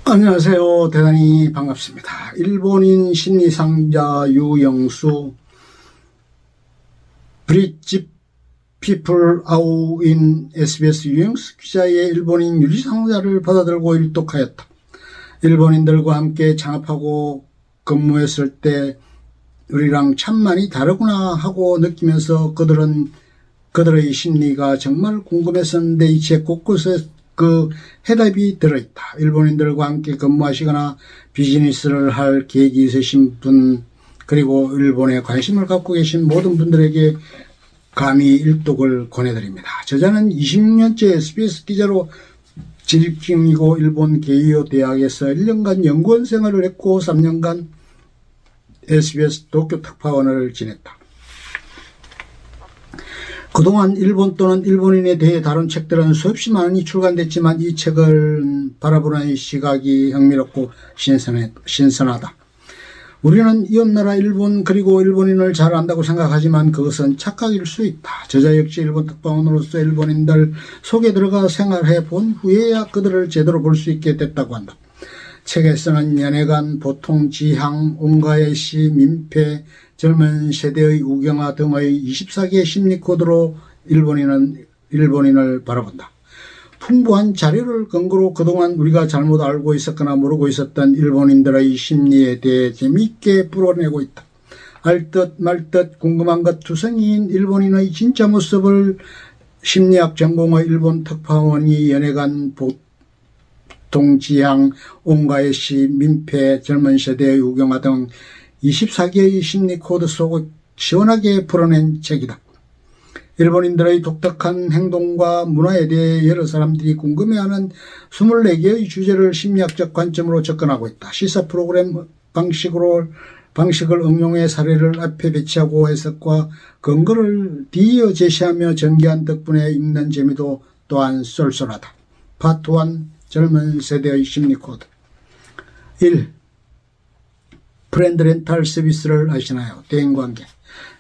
안녕하세요. 대단히 반갑습니다. 일본인 심리상자 유영수 브릿지 피플 아우인 SBS 유영수 기자의 일본인 유리상자를 받아들고 일독하였다. 일본인들과 함께 창업하고 근무했을 때 우리랑 참 많이 다르구나 하고 느끼면서 그들의 심리가 정말 궁금했었는데 이 책 곳곳에 그 해답이 들어있다. 일본인들과 함께 근무하시거나 비즈니스를 할 계획이 있으신 분, 그리고 일본에 관심을 갖고 계신 모든 분들에게 감히 일독을 권해드립니다. 저자는 26년째 SBS 기자로 재직 중이고 일본 게이오 대학에서 1년간 연구원 생활을 했고 3년간 SBS 도쿄 특파원을 지냈다. 그동안 일본 또는 일본인에 대해 다룬 책들은 수없이 많이 출간됐지만 이 책을 바라보는 시각이 흥미롭고 신선하다. 우리는 이웃나라 일본 그리고 일본인을 잘 안다고 생각하지만 그것은 착각일 수 있다. 저자 역시 일본 특파원으로서 일본인들 속에 들어가 생활해 본 후에야 그들을 제대로 볼 수 있게 됐다고 한다. 책에서는 연애관, 보통지향, 온가의 시, 민폐, 젊은 세대의 우경화 등의 24개의 심리 코드로 일본인을 바라본다. 풍부한 자료를 근거로 그동안 우리가 잘못 알고 있었거나 모르고 있었던 일본인들의 심리에 대해 재미있게 풀어내고 있다. 알듯 말듯 궁금한 것 투성이인 일본인의 진짜 모습을 심리학 전공의 일본 특파원이 연애관, 보통지향, 온가의 시, 민폐, 젊은 세대의 우경화 등 24개의 심리 코드 속을 시원하게 풀어낸 책이다. 일본인들의 독특한 행동과 문화에 대해 여러 사람들이 궁금해하는 24개의 주제를 심리학적 관점으로 접근하고 있다. 시사 프로그램 방식을 응용해 사례를 앞에 배치하고 해석과 근거를 뒤이어 제시하며 전개한 덕분에 읽는 재미도 또한 쏠쏠하다. 파트 1 젊은 세대의 심리 코드 1. 프렌드 렌탈 서비스를 아시나요? 대인관계.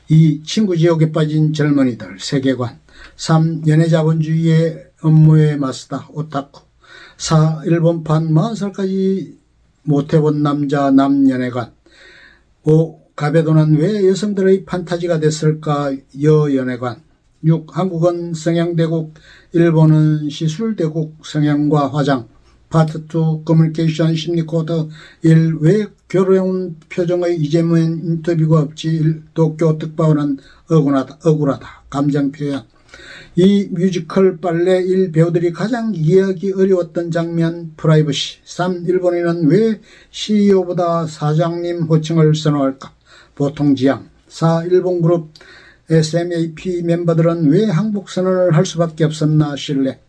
2. 친구 지옥에 빠진 젊은이들 세계관. 3. 연애자본주의의 업무에 맞서다 오타쿠. 4. 일본판 40살까지 못해본 남자 남연애관. 5. 가베도는 왜 여성들의 판타지가 됐을까 여연애관. 6. 한국은 성형대국, 일본은 시술대국 성형과 화장. 파트 2 커뮤니케이션 심리코드 1. 왜 괴로운 표정의 이재명 인터뷰가 없지? 도쿄 특파원은 억울하다. 감정 표현. 2. 뮤지컬 발레 1. 배우들이 가장 이해하기 어려웠던 장면 프라이버시. 3. 일본인은 왜 CEO보다 사장님 호칭을 선호할까? 보통지향. 4. 일본 그룹 SMAP 멤버들은 왜 항복 선언을 할 수밖에 없었나? 신뢰.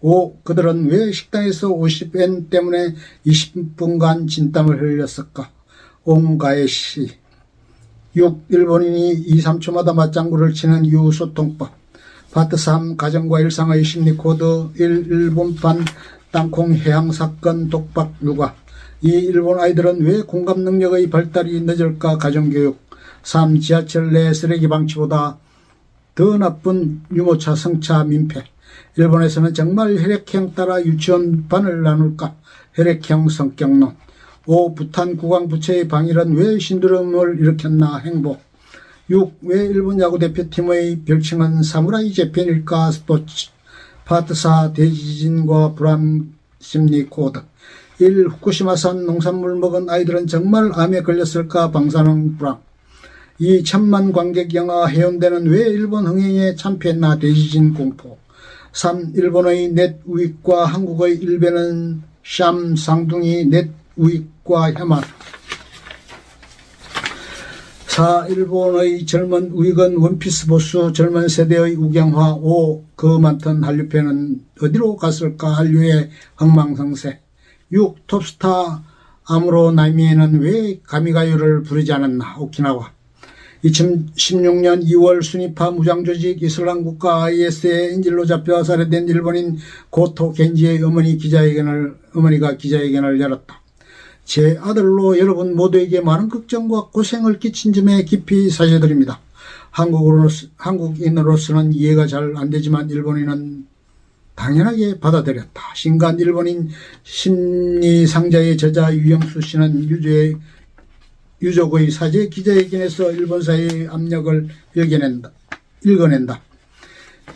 5. 그들은 왜 식당에서 50엔 때문에 20분간 진땀을 흘렸을까? 온가의 시. 6. 일본인이 2, 3초마다 맞장구를 치는 이유 소통법. 파트 3 가정과 일상의 심리 코드 1. 일본판 땅콩 해양 사건 독박 육아. 2. 일본 아이들은 왜 공감 능력의 발달이 늦을까? 가정교육. 3. 지하철 내 쓰레기 방치보다 더 나쁜 유모차 성차 민폐. 일본에서는 정말 혈액형 따라 유치원 반을 나눌까? 혈액형 성격론. 5. 부탄 국왕 부채의 방일은 왜 신드롬을 일으켰나? 행복. 6. 왜 일본 야구 대표팀의 별칭은 사무라이 재팬일까? 스포츠. 파트 4 대지진과 불안 심리 코드 1. 후쿠시마산 농산물 먹은 아이들은 정말 암에 걸렸을까? 방사능 불안. 2. 천만 관객 영화 해운대는 왜 일본 흥행에 참패했나? 대지진 공포. 3. 일본의 넷 우익과 한국의 일배는 샴 쌍둥이 넷 우익과 혐한. 4. 일본의 젊은 우익은 원피스 보수 젊은 세대의 우경화. 5. 그 많던 한류팬은 어디로 갔을까? 한류의 흥망성쇠. 6. 톱스타 아무로 나미에는 왜 가미가요를 부르지 않았나? 오키나와. 2016년 2월 순위파 무장조직 이슬람국가 IS의 인질로 잡혀 살해된 일본인 고토 겐지의 어머니가 기자회견을 열었다. 제 아들로 여러분 모두에게 많은 걱정과 고생을 끼친 점에 깊이 사죄드립니다. 한국인으로서는 이해가 잘 안되지만 일본인은 당연하게 받아들였다. 신간 일본인 심리상자의 저자 유영수 씨는 유족의 사제 기자회견에서 일본사의 압력을 읽어낸다.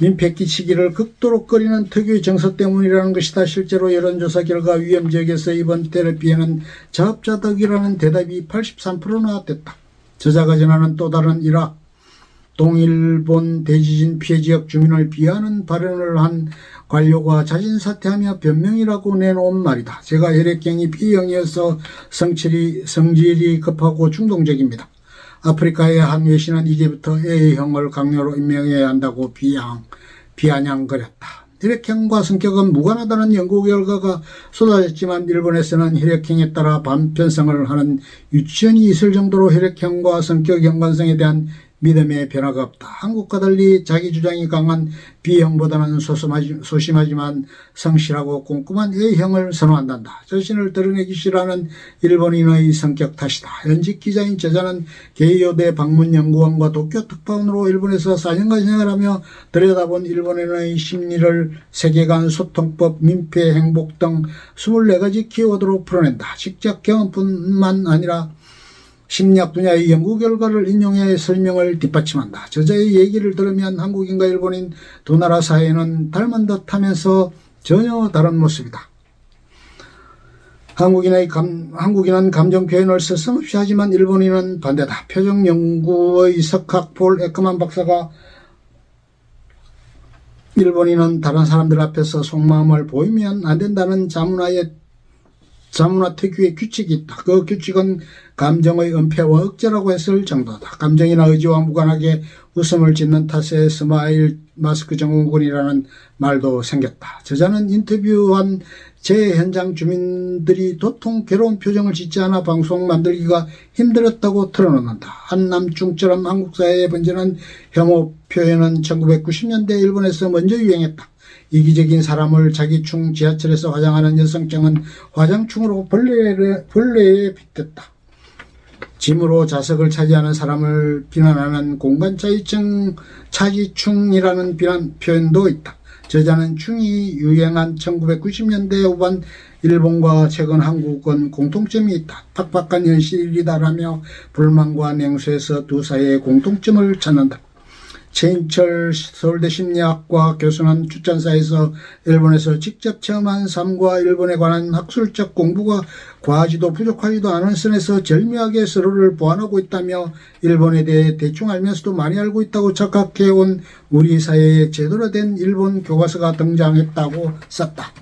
민폐 끼치기를 극도로 꺼리는 특유의 정서 때문이라는 것이다. 실제로 여론조사 결과 위험 지역에서 이번 때를 피해는 자업자득이라는 대답이 83%나 됐다. 저자가 전하는 또 다른 일화, 동일본 대지진 피해 지역 주민을 비하하는 발언을 한 관료가 자진 사퇴하며 변명이라고 내놓은 말이다. 제가 혈액형이 B형이어서 성질이 급하고 충동적입니다. 아프리카의 한 외신은 이제부터 A형을 강요로 임명해야 한다고 비아냥거렸다. 혈액형과 성격은 무관하다는 연구 결과가 쏟아졌지만 일본에서는 혈액형에 따라 반편성을 하는 유치원이 있을 정도로 혈액형과 성격 연관성에 대한 믿음에 변화가 없다. 한국과 달리 자기 주장이 강한 B형보다는 소심하지만 성실하고 꼼꼼한 A형을 선호한단다. 자신을 드러내기 싫어하는 일본인의 성격 탓이다. 현직 기자인 저자는 게이요대 방문연구원과 도쿄 특파원으로 일본에서 4년간 생활하며 들여다본 일본인의 심리를 세계관, 소통법, 민폐, 행복 등 24가지 키워드로 풀어낸다. 직접 경험뿐만 아니라 심리학 분야의 연구 결과를 인용해 설명을 뒷받침한다. 저자의 얘기를 들으면 한국인과 일본인 두 나라 사이는 닮은 듯 하면서 전혀 다른 모습이다. 한국인은 감정 표현을 서슴없이 하지만 일본인은 반대다. 표정 연구의 석학 폴 에크만 박사가 일본인은 다른 사람들 앞에서 속마음을 보이면 안 된다는 자문화 특유의 규칙이 있다. 그 규칙은 감정의 은폐와 억제라고 했을 정도다. 감정이나 의지와 무관하게 웃음을 짓는 탓에 스마일 마스크 증후군이라는 말도 생겼다. 저자는 인터뷰한 재현장 주민들이 도통 괴로운 표정을 짓지 않아 방송 만들기가 힘들었다고 털어놓는다. 한남충처럼 한국 사회에 번지는 혐오 표현은 1990년대 일본에서 먼저 유행했다. 이기적인 사람을 자기충 지하철에서 화장하는 여성층은 화장충으로 벌레에 빗댔다. 짐으로 좌석을 차지하는 사람을 비난하는 차지충이라는 비난 표현도 있다. 저자는 충이 유행한 1990년대 후반 일본과 최근 한국은 공통점이 있다. 팍팍한 현실이다라며 불만과 냉소에서 두 사이의 공통점을 찾는다. 최인철 서울대 심리학과 교수는 출판사에서 일본에서 직접 체험한 삶과 일본에 관한 학술적 공부가 과하지도 부족하지도 않은 선에서 절묘하게 서로를 보완하고 있다며 일본에 대해 대충 알면서도 많이 알고 있다고 착각해온 우리 사회에 제대로 된 일본 교과서가 등장했다고 썼다.